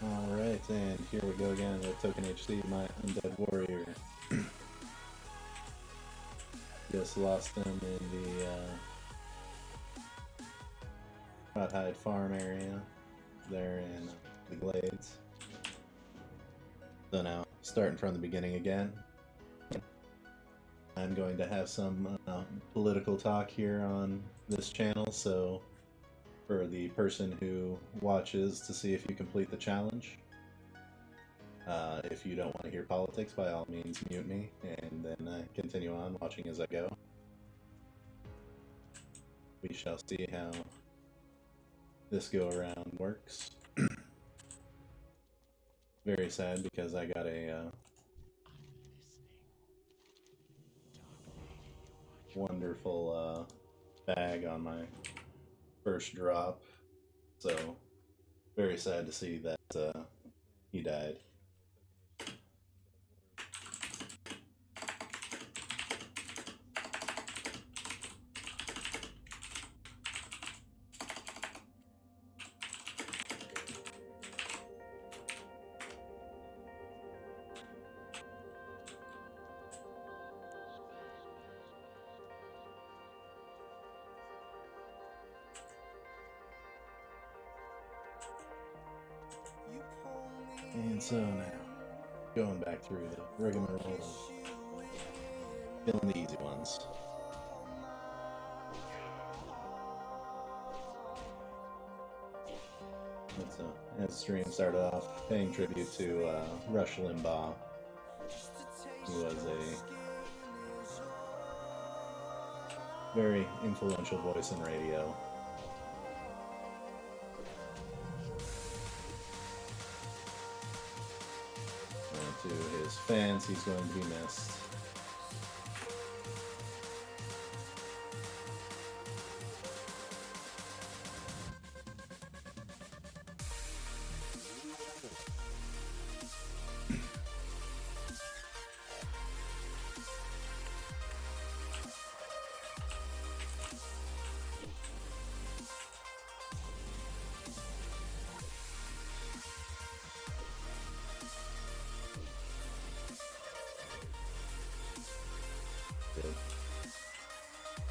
Alright, and here we go again with Token HD, my undead warrior. Just lost him in the Hide Farm area there in the Glades. So now, starting from the beginning again. I'm going to have some political talk here on this channel, so for the person who watches to see if you complete the challenge. If you don't want to hear politics, by all means mute me, and then continue on watching as I go. We shall see how this go around works. Very sad because I got a wonderful bag on my first drop, so very sad to see that he died. And so now, going back through the rigmarole of killing the easy ones. So, as the stream started off, paying tribute to Rush Limbaugh, who was a very influential voice in radio. To his fans, he's going to be missed.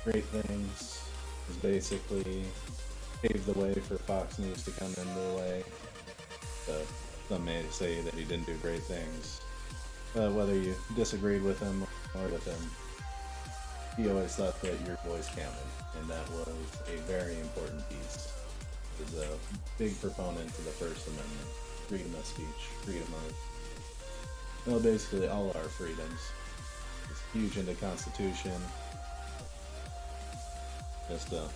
Great Things is basically paved the way for Fox News to come into the way. So some may say that he didn't do great things. Whether you disagreed with him or with him, he always thought that your voice counted, and that was a very important piece. He was a big proponent of the First Amendment, freedom of speech, freedom of, well, basically all our freedoms. He's huge into Constitution. Just a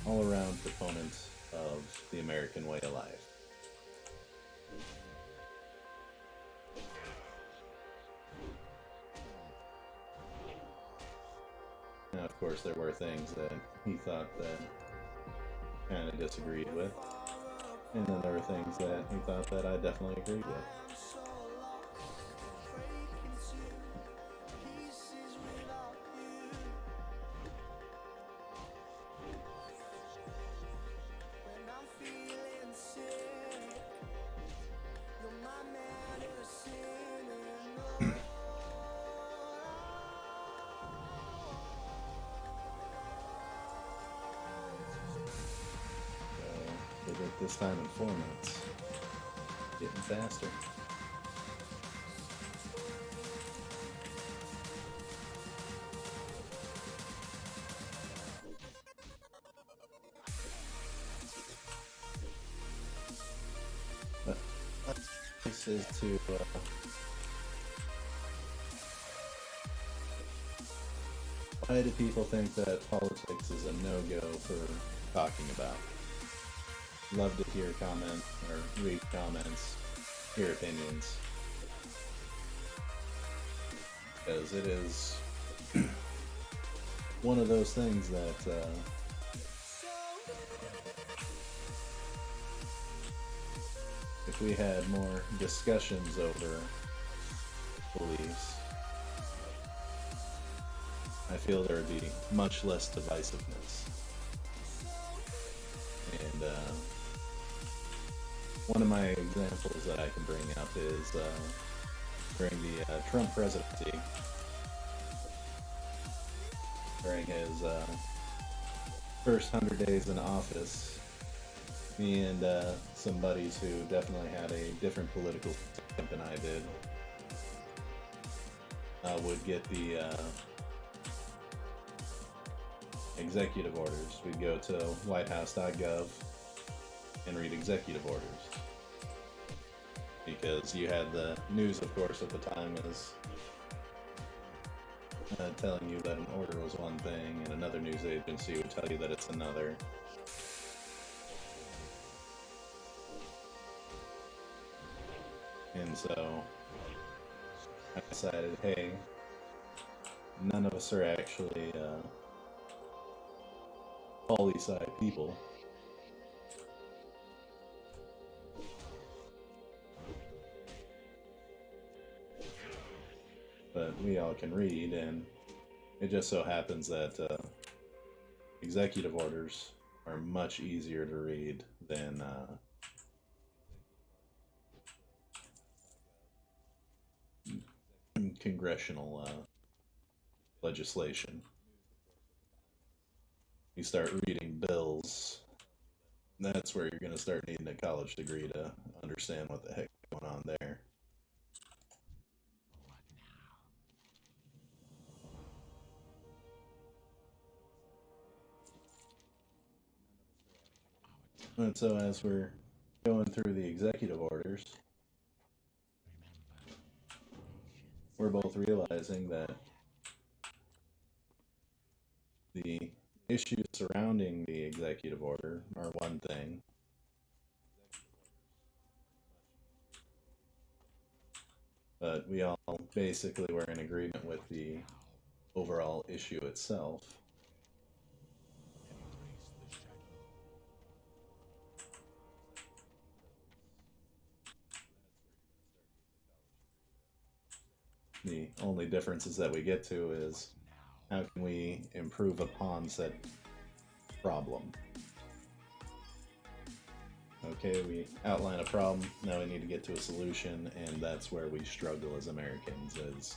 all-around proponent of the American way of life. Now, of course, there were things that he thought that kind of disagreed with, and then there were things that he thought that I definitely agreed with. This time in 4 minutes. Getting faster. But this is to why do people think that politics is a no-go for talking about? Love to hear comment or read comments, hear opinions, because it is one of those things that if we had more discussions over beliefs, I feel there would be much less divisiveness. And one of my examples that I can bring up is during the Trump presidency, during his first 100 days in office, me and some buddies who definitely had a different political stance than I did would get the executive orders. We'd go to whitehouse.gov and read executive orders. Because you had the news, of course, at the time is telling you that an order was one thing, and another news agency would tell you that it's another. And so I decided, hey, none of us are actually poli-sci people. But we all can read, and it just so happens that executive orders are much easier to read than congressional legislation. You start reading bills, that's where you're going to start needing a college degree to understand what the heck is going on there. And so as we're going through the executive orders, we're both realizing that the issues surrounding the executive order are one thing, but we all basically were in agreement with the overall issue itself. The only differences that we get to is how can we improve upon said problem. Okay, we outline a problem, now we need to get to a solution, and that's where we struggle as Americans, is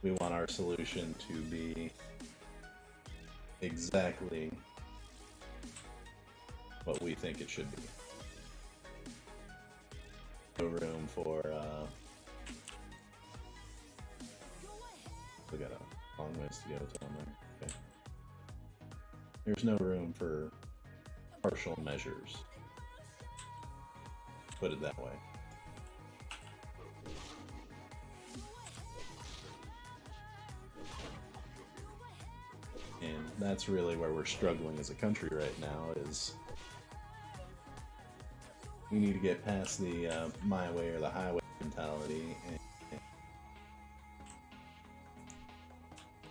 we want our solution to be exactly what we think it should be. No room for we got a long ways to go till there. Okay. There's no room for partial measures. Put it that way. And that's really where we're struggling as a country right now, is we need to get past the my way or the highway mentality and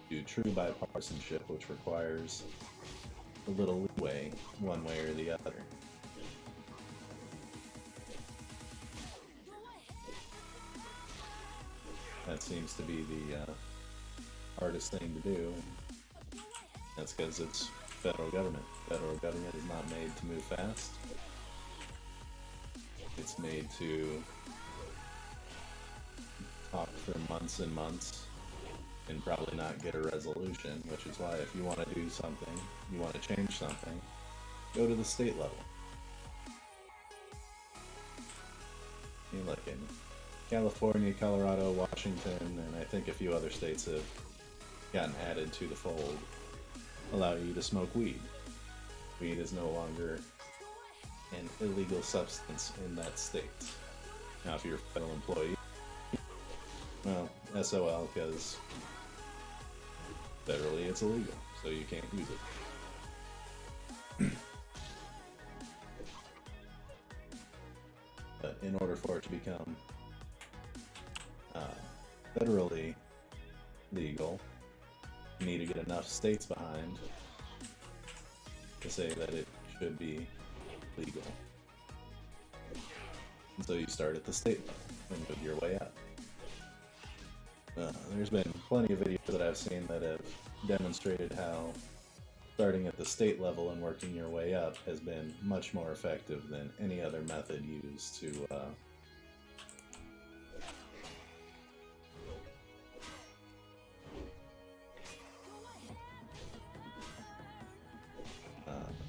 do true bipartisanship, which requires a little leeway one way or the other. That seems to be the hardest thing to do. That's because it's federal government. Federal government is not made to move fast. It's made to talk for months and months and probably not get a resolution, which is why if you want to do something, you want to change something, go to the state level. You look in California, Colorado, Washington, and I think a few other states have gotten added to the fold, allow you to smoke weed. Weed is no longer an illegal substance in that state. Now if you're a federal employee, well, SOL, because federally it's illegal, so you can't use it. But in order for it to become federally legal, you need to get enough states behind to say that it should be legal. And so you start at the state level and move your way up. There's been plenty of videos that I've seen that have demonstrated how starting at the state level and working your way up has been much more effective than any other method used to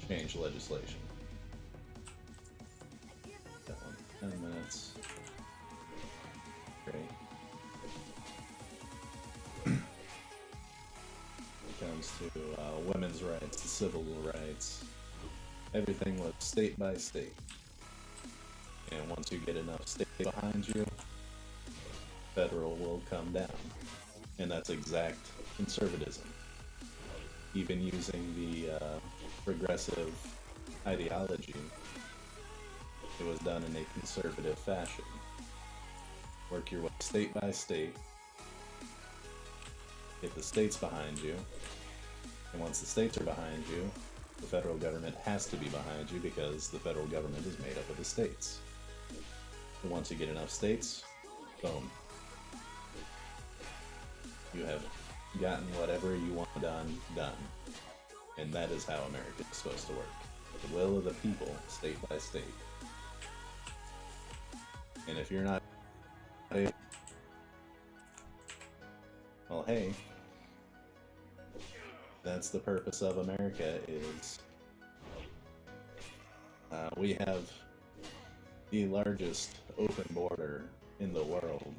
change legislation. That one, 10 minutes. Great. Comes to women's rights, civil rights, everything was state by state. And once you get enough state behind you, federal will come down. And that's exact conservatism. Even using the progressive ideology, it was done in a conservative fashion. Work your way state by state, get the states behind you, and once the states are behind you, the federal government has to be behind you because the federal government is made up of the states. And once you get enough states, boom. You have gotten whatever you want done. And that is how America is supposed to work. The will of the people, state by state. And if you're not... well, hey, that's the purpose of America is we have the largest open border in the world.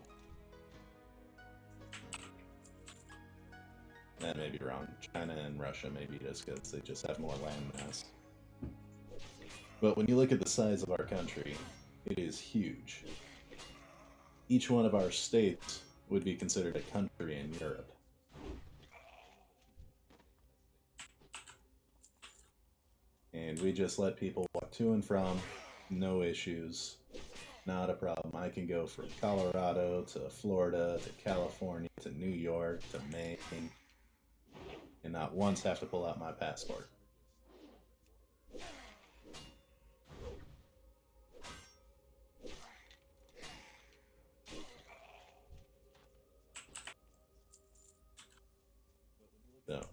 That may be wrong. China and Russia maybe just because they just have more land mass. But when you look at the size of our country, it is huge. Each one of our states would be considered a country in Europe. And we just let people walk to and from, no issues, not a problem. I can go from Colorado to Florida to California to New York to Maine and not once have to pull out my passport. So,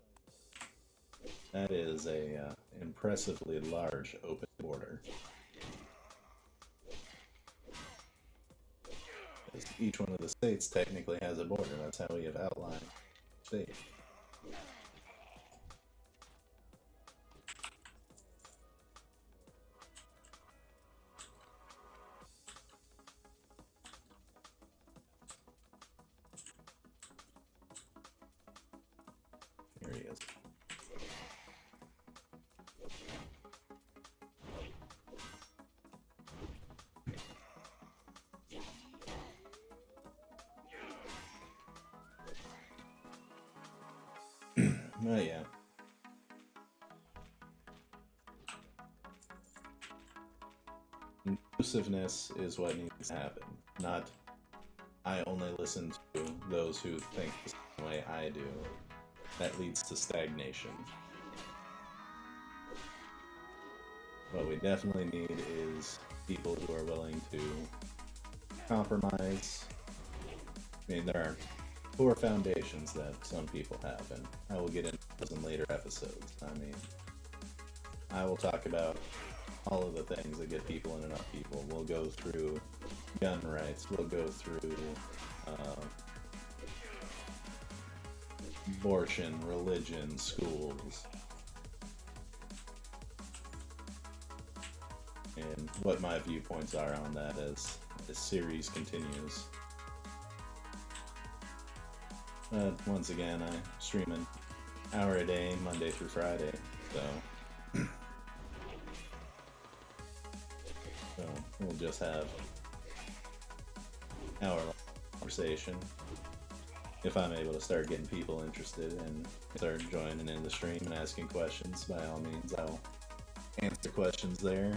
that is a impressively large open border. Each one of the states technically has a border. That's how we have outlined state. Here he is. Oh yeah. Inclusiveness is what needs to happen, not I only listen to those who think the same way I do. That leads to stagnation. What we definitely need is people who are willing to compromise. I mean, there are poor foundations that some people have, and I will get into those in later episodes. I mean, I will talk about all of the things that get people and enough people. We'll go through gun rights, we'll go through abortion, religion, schools, and what my viewpoints are on that as this series continues. Once again, I stream an hour a day, Monday through Friday, so we'll just have hour-long conversation. If I'm able to start getting people interested and start joining in the stream and asking questions, by all means, I'll answer questions there,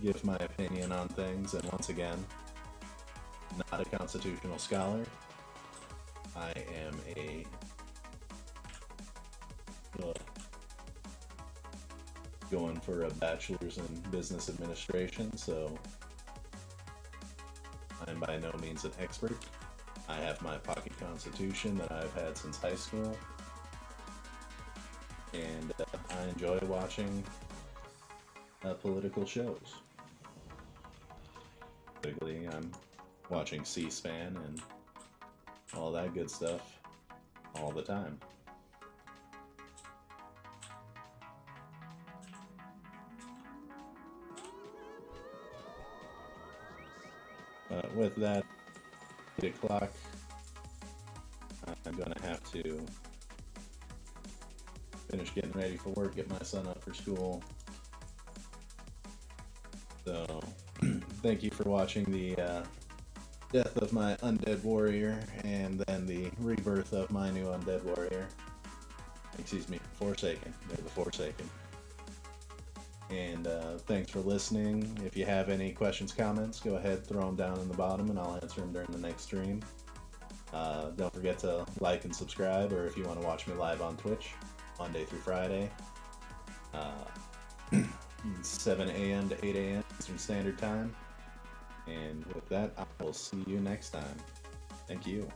give my opinion on things, and once again, not a constitutional scholar. I am going for a bachelor's in business administration, so I'm by no means an expert. I have my pocket constitution that I've had since high school. and I enjoy watching political shows. Typically, I'm watching C-SPAN and all that good stuff all the time. With that, 8 o'clock, I'm gonna have to finish getting ready for work, get my son up for school. So, thank you for watching the death of my undead warrior and then the rebirth of my new undead warrior. Excuse me, Forsaken. They're the Forsaken. And thanks for listening. If you have any questions, comments, go ahead, throw them down in the bottom, and I'll answer them during the next stream. Don't forget to like and subscribe, or if you want to watch me live on Twitch, Monday through Friday, 7 a.m. to 8 a.m. Eastern Standard Time. And with that, I will see you next time. Thank you.